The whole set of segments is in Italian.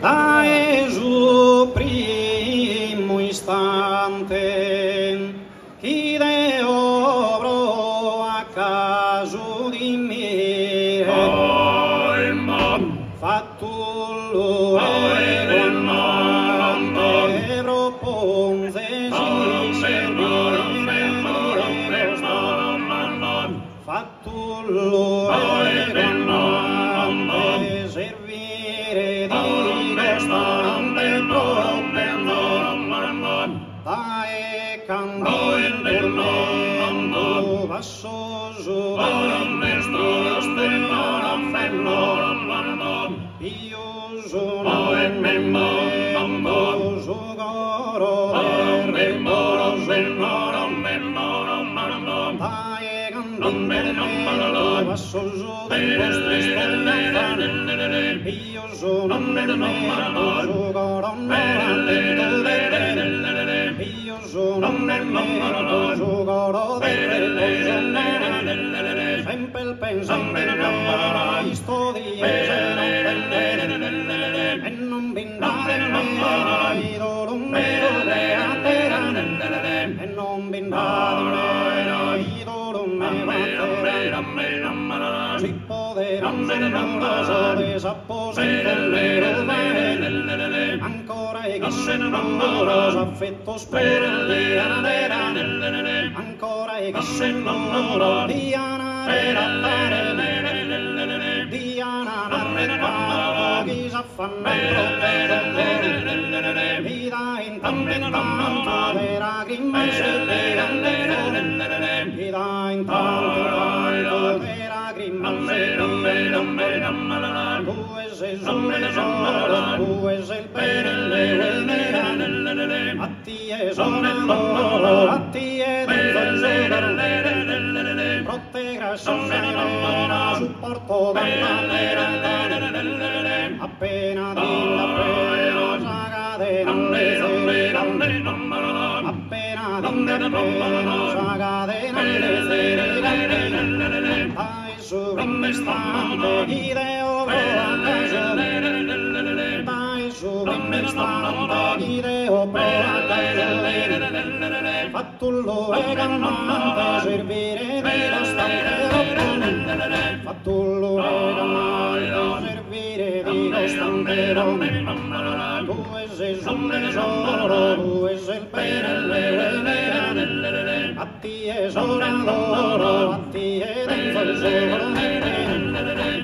da Gesù primo istante, chi de obro a caso di me, fatullo e comandante, proponze si servire, fatullo e comandante, servire di costante propendo, dae candente tormento, vassoso triste io sono in memento, sugoro dae candente tormento, vassoso triste io sono in memento, sugoro io sono in memento, sugoro sempre il pensiero sto di e non bindare mai idolo me a terra e non bindare mai idolo me a terra si poderanno amoroso desapposito ancora e che se amoroso affetto spero di anadera ancora e che se amoroso di anadera di anadera chi s'affanna mi dà intanto le lacrime se le andare mi dà intanto le lacrime se le andare tu sei solo tu sei il bene a ti è solo a ti è protegga sempre supporto appena dilla pena sagade appena dilla pena sagade dai sovrastante ideo dai sovrastante ideo fatullo e calmante servire di costante fatullo e calmante servire di costante tu sei il tesoro tu sei il bene a ti è solo l'oro a ti è dentro il solo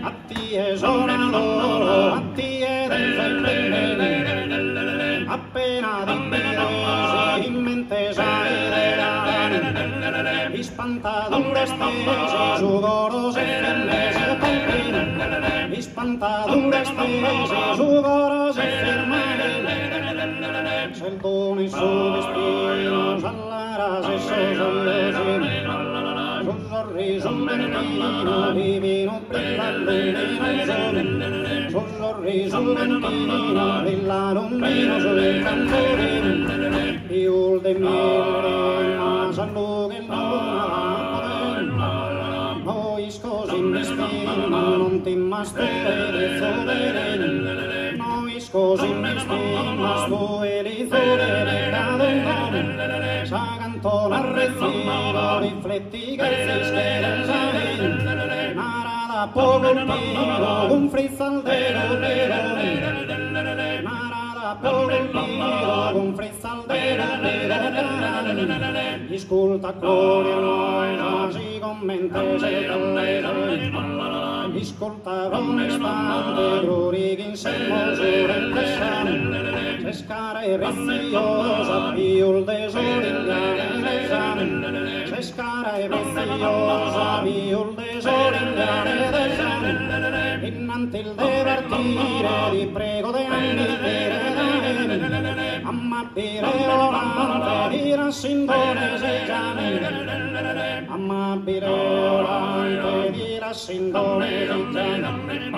a ti è solo l'oro a ti è dentro il bene appena di me in mente sai mi spantadure stese sugorose fermese compline mi spantadure stese sugorose fermese sento nei suoi destino sallara se solliosi sul sorriso mentino divino brillando nel sole sul sorriso mentino brilla luminoso del cantorino più de mille ma sanno che noi scosi in destino non ti mastore di sole noi scosi in destino sto e di sole cadono sa cantona arrezzino rifletti che si schiera narada poco il tiro un frizzaldero narada poco il tiro un frizzaldero ascolta cuore a noi si commenta se ascolta con istante glori che insieme sorelle sane se scara e preziosa più il desorigliare se scara e preziosa più il desorigliare innanti il de partire ti prego de annittere amabile orante di rassindone se giame amabile orante di rassindone se giame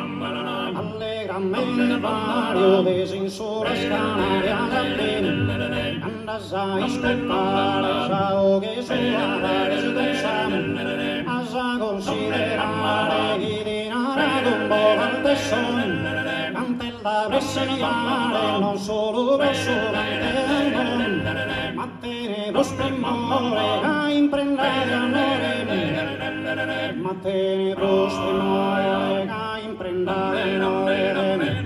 allegramente vario desinsura scanaria bene andas a ascoltare ciao che suonare si pensare a considerare chi dinare d'un po' al tesson cantella questa bresciale non solo grosso ma tenebroso tremore a imprendere amore ma tenebroso tremore a imprendere amore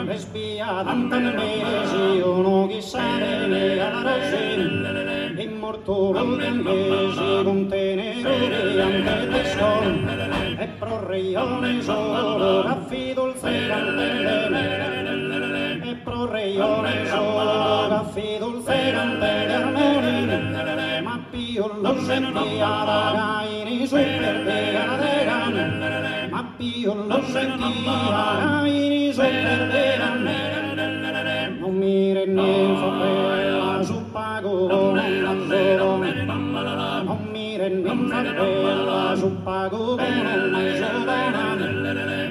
respia tante mesi uno chissà bene alla rosina e morto l'olandese con tenere anche teston e pro reione solo affido il ferrante e pro reione solo affido il ferrante d'armoni ma più lo sentia da gaini su per te ma più lo sentia da gaini su per te non mi rennifa bella su pago non mi rennifa bella su pago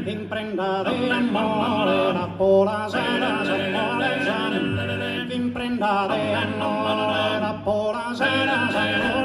imprenda d'amore la pola sana s'amore sana imprenda d'amore la pola sana s'amore